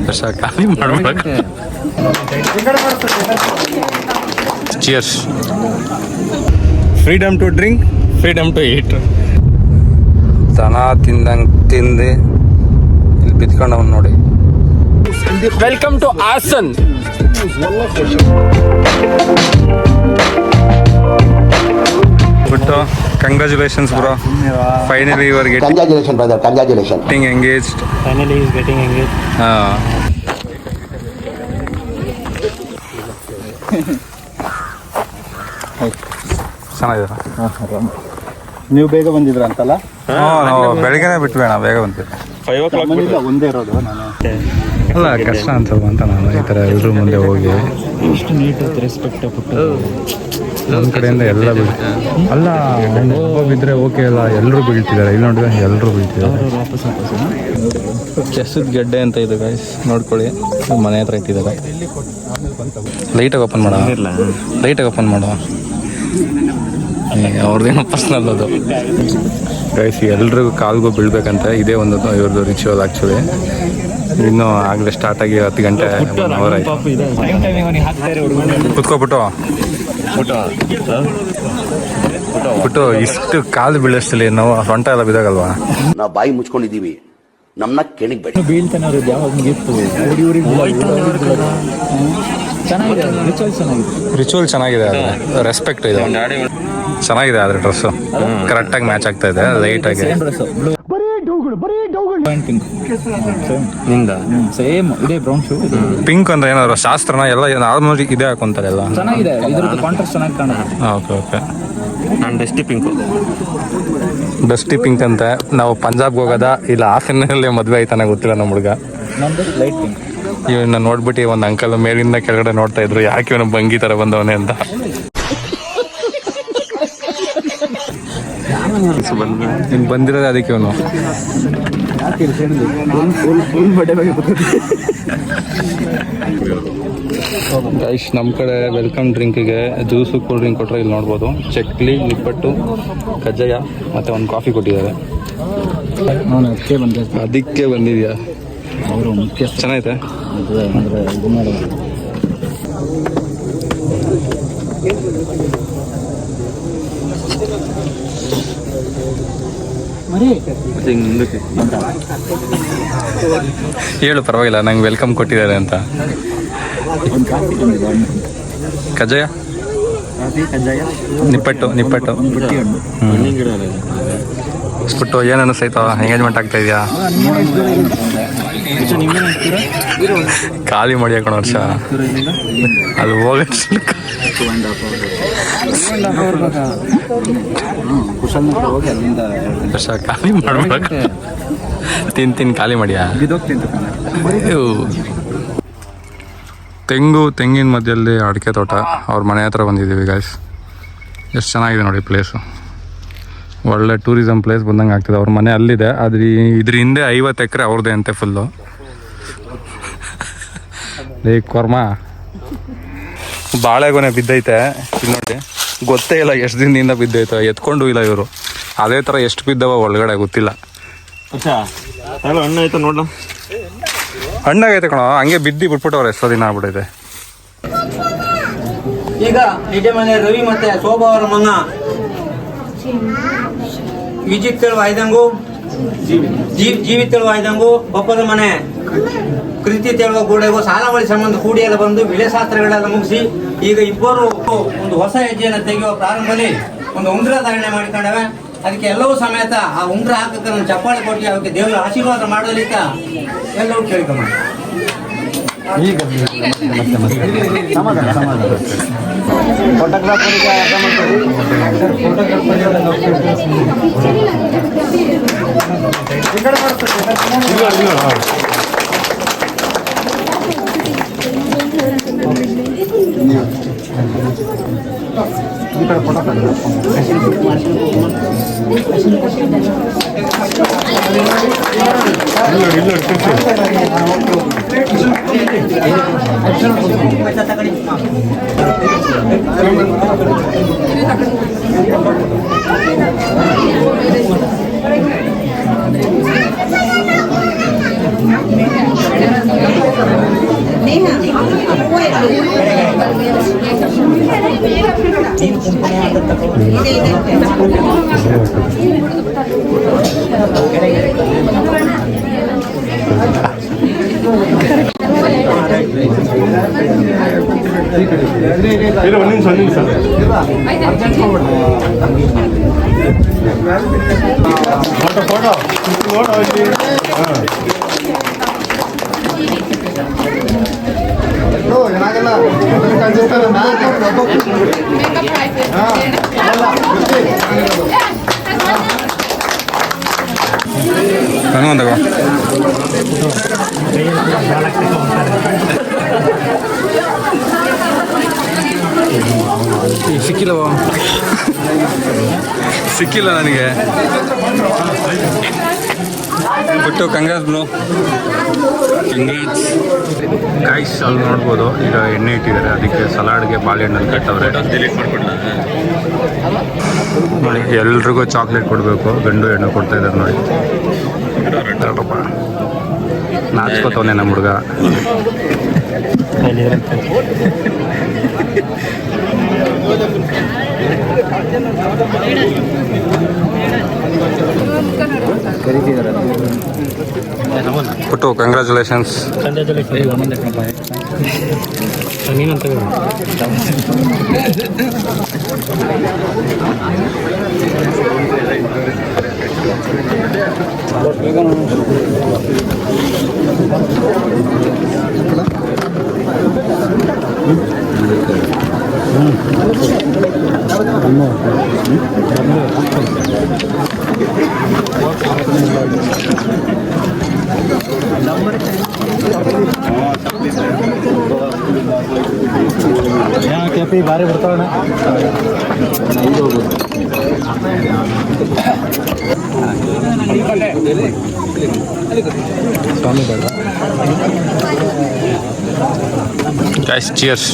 ವರ್ಷ ಖಾಲಿ ಮಾಡ್ಬೇಕು. Cheers. Freedom to drink, freedom to eat. ದನ ತಿಂದಂಗೆ ತಿಂದು ಇಲ್ಲಿ ಬಿದ್ಕೊಂಡವನು ನೋಡಿ. Welcome to Hassan. ಬಿಟ್ಟು congratulations bro. Finally you are getting congratulation brother, congratulation. Getting engaged. Finally is getting engage. ಚೆನ್ನಾಗಿದೆ. ನೀವು ಬೇಗ ಬಂದಿದ್ರ ಅಂತಲ್ಲ? ನಾವು ಬೆಳಿಗ್ಗೆನೇ ಬಿಟ್ವಿ ಅಣ್ಣ, ಬೇಗ ಬಂದ್ವಿ. 5 o'clock ಒಂದೇ ಇರೋದು ನಾನು. ಅಲ್ಲ ಕಷ್ಟ ಅನ್ಸಲ್ವ ಅಂತ ನಾನು ಈ ಥರ ಎಲ್ಲರೂ ಮುಂದೆ ಹೋಗಿ ಎಷ್ಟು ನೀಟಾಗಿ ರೆಸ್ಪೆಕ್ಟ್ ಕೊಟ್ಟು ನಮ್ಮ ಕಡೆಯಿಂದ ಎಲ್ಲ ಅಲ್ಲ ಒಬ್ಬ ಬಿದ್ದರೆ ಓಕೆ ಅಲ್ಲ, ಎಲ್ಲರೂ ಬೀಳ್ತಿದ್ದಾರೆ. ಇಲ್ಲಿ ನೋಡಿದ್ರೆ ಎಲ್ಲರೂ ಬೀಳ್ತಿದ್ದಾರೆ. ಕೆಸದ ಗೆಡ್ಡೆ ಅಂತ ಇದು ಗೈಸ್, ನೋಡ್ಕೊಳ್ಳಿ. ಮನೆ ಹತ್ರ ಇಟ್ಟಿದ್ದಾರೆ. ಲೈಟಾಗಿ ಓಪನ್ ಮಾಡೋ, ಲೈಟಾಗಿ ಓಪನ್ ಮಾಡೋ. ಅವ್ರದ್ದೇನೋ ಪರ್ಸ್ನಲ್ ಅದು ಗೈಸ್. ಎಲ್ರಿಗೂ ಕಾಲ್ಗೂ ಬೀಳ್ಬೇಕಂತ ಇದೇ ಒಂದು ಇವ್ರದ್ದು ರಿಚುವಲ್ ಆ್ಯಕ್ಚುಲಿ. ಇನ್ನೂ ಆಗಲೇ ಸ್ಟಾರ್ಟ್ ಆಗಿ 10 ಗಂಟೆ ಅವರ್ ಆಯ್ತು. ಕುತ್ಕೊಬಿಟ್ಟು ಬಿಟ್ಟು ಇಷ್ಟು ಕಾಲು ಬೀಳಷ್ಟಲ್ಲಿ ನಾವು ಸೊಂಟ ಎಲ್ಲ ಬಿದ್ದಾಗಲ್ವಾ. ನಾವು ಬಾಯಿ ಮುಚ್ಕೊಂಡಿದ್ದೀವಿ, ನಮ್ಮನ್ನ ಕೆಣಕ್ಬೇಡಿ. ಬೀಳ್ತಾನೆ ಅವ್ರದ್ದು ಯಾವಾಗ ಮುಗಿತ್ತು. ಚೆನ್ನಾಗಿದೆ ರಿಚುವಲ್ ಚೆನ್ನಾಗಿದೆ, ಅದು ರೆಸ್ಪೆಕ್ಟ್ ಇದೆ, ಚೆನ್ನಾಗಿದೆ. ಆದರೆ ಡ್ರೆಸ್ಸು ಕರೆಕ್ಟಾಗಿ ಮ್ಯಾಚ್ ಆಗ್ತಾ ಇದೆ, ಲೈಟಾಗಿ. ಸೇಮ್ ಇದೆ ಬ್ರೌನ್ ಶೂ. ಪಿಂಕ್ ಅಂದ್ರೆ ಏನಾದ್ರು ಶಾಸ್ತ್ರನ ಎಲ್ಲ ಆಲ್ಮೋಸ್ಟ್ ಇದೇ ಹಾಕೊಂತಾರೆ ಎಲ್ಲ. ಚೆನ್ನಾಗಿದೆ, ಇದ್ರದ್ದು ಕಾಂಟ್ರಾಸ್ಟ್ ಚೆನ್ನಾಗಿ ಕಾಣುತ್ತೆ. Okay okay. ನಾನು ಡಸ್ಟಿ ಪಿಂಕು. ಡಸ್ಟಿ ಪಿಂಕ್ ಅಂತ. ನಾವು ಪಂಜಾಬ್ಗೆ ಹೋಗೋದಾ ಇಲ್ಲ ಹಾಸನಲ್ಲಿ ಮದುವೆ ಆಯ್ತಾನೆ ಗೊತ್ತಿಲ್ಲ ನಮ್ಮ ಹುಡುಗ. ನಮ್ದು ಲೈಟ್ ಪಿಂಕ್. ಇವನ್ನ ನೋಡ್ಬಿಟ್ಟು ಒಂದು ಅಂಕಲ್ ಮೇಲಿಂದ ಕೆಳಗಡೆ ನೋಡ್ತಾ ಇದ್ರು, ಯಾಕೆ ಇವನು ಬಂಗಿ ಥರ ಬಂದವನೇ ಅಂತ. ಇನ್ನು ಬಂದಿರೋದು ಅದಕ್ಕೆ ಇವನು. ಗೈಸ್ ನಮ್ಮ ಕಡೆ ವೆಲ್ಕಮ್ ಡ್ರಿಂಕಿಗೆ ಜ್ಯೂಸು ಕೂಲ್ ಡ್ರಿಂಕ್ ಕೊಟ್ಟರೆ ಇಲ್ಲಿ ನೋಡ್ಬೋದು. ಚಕ್ಲಿ, ನಿಪ್ಪಟ್ಟು, ಕಜ್ಜಾಯ ಮತ್ತು ಒಂದು ಕಾಫಿ ಕೊಟ್ಟಿದ್ದಾರೆ. ಅದಕ್ಕೆ ಬಂದಿದ್ಯಾ? ಅವರು ಮುಖ್ಯ ಚೆನ್ನಾಗೈತೆ. ಅಂದರೆ ಇದು ಮಾಡೋದು ಹೇಳು, ಪರವಾಗಿಲ್ಲ, ನಂಗೆ ವೆಲ್ಕಮ್ ಕೊಟ್ಟಿದ್ದಾರೆ ಅಂತ. ಕಜ್ಜಾಯ, ನಿಪ್ಪಟ್ಟು ಬಿಟ್ಟು ಏನು ಅನ್ನಿಸ್ತೈತೋ? ಎಂಗೇಜ್ಮೆಂಟ್ ಆಗ್ತಾ ಇದೆಯಾ? ಖಾಲಿ ಮಾಡಿ ಹಾಕೋಣ ವರ್ಷ ಅದು ಹೋಗ ವರ್ಷ ಖಾಲಿ ಮಾಡ್ಬೇಕು. ತಿನ್ ಖಾಲಿ ಮಾಡಿಯಾ? ತೆಂಗಿನ ಮಧ್ಯದಲ್ಲಿ ಅಡಿಕೆ ತೋಟ. ಅವ್ರ ಮನೆ ಹತ್ರ ಬಂದಿದ್ದೀವಿ ಗಾಯ್ಸ್. ಎಷ್ಟು ಚೆನ್ನಾಗಿದೆ ನೋಡಿ ಪ್ಲೇಸು. ಒಳ್ಳೆ ಟೂರಿಸಮ್ ಪ್ಲೇಸ್ ಬಂದಂಗೆ ಆಗ್ತದೆ. ಅವ್ರ ಮನೆ ಅಲ್ಲಿದೆ, ಆದರೆ ಇದ್ರ ಹಿಂದೆ 50 ಎಕರೆ ಅವ್ರದ್ದೇ ಅಂತೆ ಫುಲ್ಲು. ಕೊರ್ಮ ಬಾಳೆಗೊನೆ ಬಿದ್ದೈತೆ ಇಲ್ಲಿ ನೋಡಿ. ಗೊತ್ತೇ ಇಲ್ಲ ಎಷ್ಟು ದಿನದಿಂದ ಬಿದ್ದೈತೆ, ಎತ್ಕೊಂಡು ಇಲ್ಲ ಇವರು. ಅದೇ ಥರ ಎಷ್ಟು ಬಿದ್ದವ ಒಳಗಡೆ ಗೊತ್ತಿಲ್ಲ. ಹಣ್ಣಾಯ್ತು ನೋಡ, ಹಣ್ಣಾಗೈತೆ ಕಣೋ, ಹಂಗೆ ಬಿದ್ದು ಬಿಟ್ಬಿಟ್ಟವ್ರೆ. ಎಷ್ಟೋ ದಿನ ಆಗ್ಬಿಟ್ಟೈತೆ. ಈಗ ನಿಜ ಮನೆ ರವಿ ಮತ್ತೆ ಶೋಭಾ ಅವರ ಮಗ ವಿಜಿತ್ ವಾಯ್ದಂಗು, ಜೀವಿತ ವಾಯ್ದಂಗು, ಒಪ್ಪದ ಮನೆ ಕೃತಿ ತೆಳುವ ಗೂಡೆಗೂ ಸಾಲ ಮಳಿ ಸಂಬಂಧ ಕೂಡಿಯೆಲ್ಲ ಬಂದು ವಿಳೆಶಾಸ್ತ್ರಗಳೆಲ್ಲ ಮುಗಿಸಿ ಈಗ ಇಬ್ಬರು ಒಂದು ಹೊಸ ಹೆಜ್ಜೆಯನ್ನು ತೆಗೆಯುವ ಪ್ರಾರಂಭದಲ್ಲಿ ಒಂದು ಉಂಗುರ ಧಾರಣೆ ಮಾಡಿಕೊಂಡವೆ. ಅದಕ್ಕೆ ಎಲ್ಲವೂ ಸಮೇತ ಆ ಉಂಗುರ ಹಾಕಕ್ಕೆ ನಾನು ಚಪ್ಪಾಳೆ ಕೊಟ್ಟು ಅವಕ್ಕೆ ದೇವರ ಆಶೀರ್ವಾದ ಮಾಡಲಿಕ್ಕ ಎಲ್ಲವೂ ಕೇಳ್ಕೊಂಡ. ನನಗೊಂದವ ಸಿಕ್ಕಿಲ್ಲವ ಸಿಕ್ಕಿಲ್ಲ ನನಗೆ ಬಿಟ್ಟು ಕಂಗ್ರಾಟ್ಸ್ ಬ್ರೋ ಕಂಗ್ರಾಟ್ಸ್ ಗೈಸ್ ಅಲ್ಲಿ ನೋಡ್ಬೋದು ಈಗ ಎಣ್ಣೆ ಇಟ್ಟಿದ್ದಾರೆ ಅದಕ್ಕೆ ಸಲಾಡ್ಗೆ ಬಾಳೆಹಣ್ಣಲ್ಲಿ ಕಟ್ಟವ್ರೆ ನೋಡಿ ಎಲ್ರಿಗೂ ಚಾಕ್ಲೇಟ್ ಕೊಡಬೇಕು ಗಂಡು ಹೆಣ್ಣು ಕೊಡ್ತಾ ಇದ್ದಾರೆ ನೋಡಿ ನಾಚ್ಕೋತವನೆ ನಮ್ಮ ಹುಡುಗ ಪುಟ್ಟು ಕಂಗ್ರ್ಯಾಚುಲೇಷನ್ಸ್ ಕೆಪಿ ಭಾರಿ ಬಿಡ್ತಾವಣ್ಣ ಸ್ವಾಮಿ ಬೇಡ ಗೈಸ್ ಚಿಯರ್ಸ್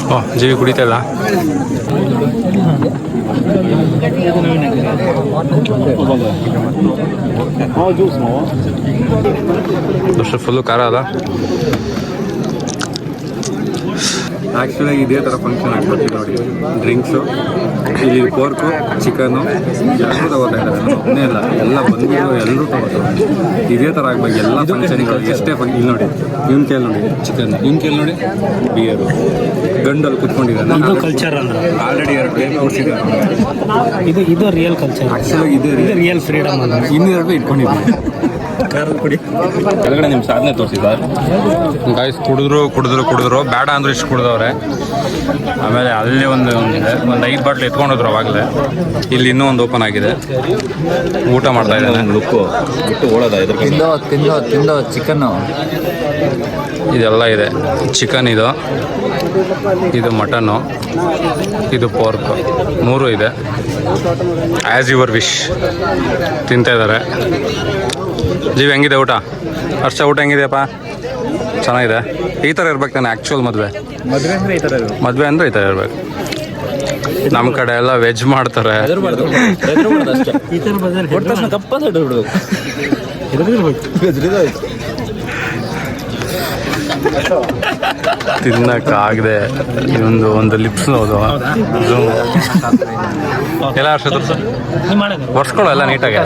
ಓ ಜೀವಿ ಕುಡಿತಾ ಇಲ್ಲ ಫುಲ್ಲು ಖಾರ ಅದ ಆ್ಯಕ್ಚುಲಾಗಿ ಇದೇ ಥರ ಫಂಕ್ಷನ್ ಆಗ್ಬಿಡ್ತೀವಿ ನೋಡಿ ಡ್ರಿಂಕ್ಸು ಇಲ್ಲಿ ಪೋರ್ಕು ಚಿಕನ್ನು ಎಲ್ಲರೂ ತಗೋತಾ ಇದ್ದಾರೆ ಒಬ್ಬನೇ ಇಲ್ಲ ಎಲ್ಲ ಬಂದಿರೋ ಎಲ್ಲರೂ ತಗೋತಾರೆ ಇದೇ ಥರ ಆಗ್ಬೇಕು ಎಲ್ಲ ಫಂಕ್ಷನ್ಗಳು ಎಷ್ಟೇ ಇಲ್ಲಿ ನೋಡಿ ಇವ್ನ ಕೇಳಿ ನೋಡಿ ಚಿಕನ್ ಇವ್ನ ಕೇಳಿ ನೋಡಿ ಬಿಯರು ಗಂಡಲ್ಲಿ ಕುತ್ಕೊಂಡಿದ್ದಾನೆ ಕಲ್ಚರ್ ಅಂದ್ರೆ ಆಲ್ರೆಡಿ 2 ಟೈಮ್ ಔಟ್ಸಿದ್ದಾರೆ ಇದು ರಿಯಲ್ ಕಲ್ಚರ್ ಆ್ಯಕ್ಚುಲಾಗಿ ಇದೇ ರಿಯಲ್ ಫ್ರೀಡಮ್ ಅಲ್ಲ ಇನ್ನೆರಡು ಇಟ್ಕೊಂಡಿದ್ದೀನಿ ಕುಡಿ ಕೆಳಗಡೆ ನಿಮ್ಮ ಸಾಧನೆ ತೋರಿಸಿದ್ದಾರೆ ಗಾಯ್ಸ್ ಕುಡಿದ್ರು ಬೇಡ ಅಂದ್ರೆ ಇಷ್ಟು ಕುಡಿದವ್ರೆ ಆಮೇಲೆ ಅಲ್ಲಿ ಒಂದು 5 ಬಾಟ್ಲು ಎತ್ಕೊಂಡೋದ್ರು ಅವಾಗಲೇ ಇಲ್ಲಿ ಇನ್ನೂ ಒಂದು ಓಪನ್ ಆಗಿದೆ ಊಟ ಮಾಡ್ತಾ ಇದ್ದಾನೆ ಲುಕ್ಕು ಬಿಟ್ಟು ಓಡೋದ ಇದ್ರ ತಿಂದು ಚಿಕನ್ನು ಇದೆಲ್ಲ ಇದೆ ಚಿಕನ್ ಇದು ಮಟನ್ನು ಇದು ಪೋರ್ಕ್ 3 ಇದೆ ಆ್ಯಸ್ ಯುವರ್ ವಿಶ್ ತಿಂತಾ ಇದ್ದಾರೆ ಜೀವಿ ಹೆಂಗಿದೆ ಊಟ ಊಟ ಹೆಂಗಿದೆಯಪ್ಪ ಚೆನ್ನಾಗಿದೆ ಈ ಥರ ಇರ್ಬೇಕು ತಾನೆ ಆ್ಯಕ್ಚುಯಲ್ ಮದುವೆ ಅಂದ್ರೆ ಈ ಥರ ಮದುವೆ ಅಂದರೆ ಈ ಥರ ಇರ್ಬೇಕು ನಮ್ಮ ಕಡೆ ಎಲ್ಲ ವೆಜ್ ಮಾಡ್ತಾರೆ ಈ ಥರ ಬದಲು ಕಪ್ಪ ಬಿಡ್ಬೇಕು ತಿನ್ನಕ್ಕಾಗದೆ ಒಂದು ಲಿಪ್ಸ್ ನೋದು ಎಲ್ಲ ಒರ್ಸ್ಕೊಳ್ಳೋ ಎಲ್ಲ ನೀಟಾಗಿ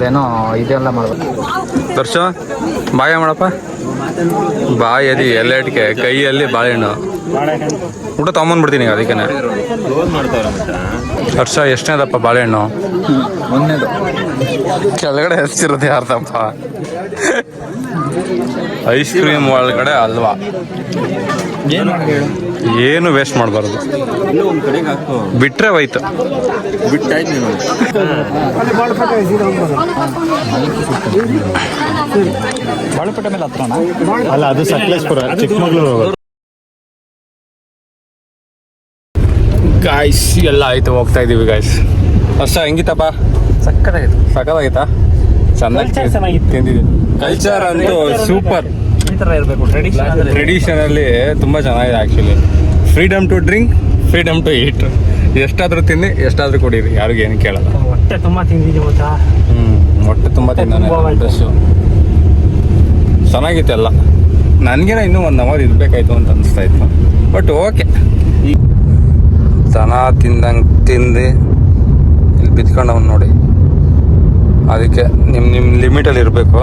ಏನೋ ಇದೆಲ್ಲ ಮಾಡ್ಬೇಕು ದರ್ಶ ಬಾಯ ಮಾಡಪ್ಪ ಬಾಯಲ್ಲಿ ಎಲ್ಲ ಇಟ್ಕೆ ಕೈಯಲ್ಲಿ ಬಾಳೆಹಣ್ಣು ಊಟ ತೊಗೊಂಬಂದ್ಬಿಡ್ತೀನಿ ಅದಕ್ಕೆ ಹರ್ಷ ಎಷ್ಟನೇದಪ್ಪ ಬಾಳೆಹಣ್ಣು ಮೊನ್ನೆದು ಕೆಳಗಡೆ ಹೆಚ್ಚಿರೋದು ಯಾರ್ದಪ್ಪ ಐಸ್ ಕ್ರೀಮ್ ಒಳಗಡೆ ಅಲ್ವಾ ಏನು ವೇಸ್ಟ್ ಮಾಡಬಾರ್ದು ಬಿಟ್ರೆ ಹೋಯ್ತು ಬಿಟ್ಟಾಯ್ತು ನೀನು ಬಾಳುಪೇಟೆ ಮೇಲೆ ಹತ್ರಣ ಅಲ್ಲ ಅದು ಸಕಲೇಶ್ಪುರ ಚಿಕ್ಕಮಗಳೂರು ಗಾಯ್ಸ್ ಎಲ್ಲ ಆಯ್ತು ಹೋಗ್ತಾ ಇದೀವಿ ಗಾಯ್ಸ್ ಹರ್ಷ ಹೆಂಗಿತ್ತಪ್ಪ ಸಕ್ಕತ್ತಾಗಿತ್ತಾ ಚೆನ್ನಾಗಿ ತಿಂದಿದ್ದೀವಿ ಕಲ್ಚರ್ ಅಂತೂ ಸೂಪರ್ ಈ ಥರ ಇರಬೇಕು ಟ್ರೆಡಿಷನಲ್ಲಿ ತುಂಬ ಚೆನ್ನಾಗಿದೆ actually freedom to drink freedom to eat ಎಷ್ಟಾದರೂ ತಿನ್ನಿ ಎಷ್ಟಾದರೂ ಕುಡೀರಿ ಯಾರಿಗೂ ಏನು ಕೇಳಲ್ಲ ಹೊಟ್ಟೆ ತುಂಬ ತಿಂದಿದ್ದೀವಿ ಗೊತ್ತಾ ಹೊಟ್ಟೆ ತಿಂದಾನೆ ಡ್ರೆಸ್ಸು ಚೆನ್ನಾಗಿತ್ತೆಲ್ಲ. ನನಗೇನ ಇನ್ನೂ 1 ಅವರ್ ಇರಬೇಕಾಯ್ತು ಅಂತ ಅನಿಸ್ತಾ ಇತ್ತು. ಬಟ್ ಓಕೆ, ದನ ತಿಂದಂಗೆ ತಿಂದು ಇಲ್ಲಿ ಬಿತ್ಕೊಂಡವ್ನು ನೋಡಿ. ಅದಕ್ಕೆ ನಿಮ್ಮ ಲಿಮಿಟಲ್ಲಿ ಇರಬೇಕು.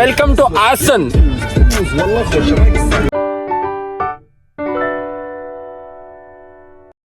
Welcome to Haasan.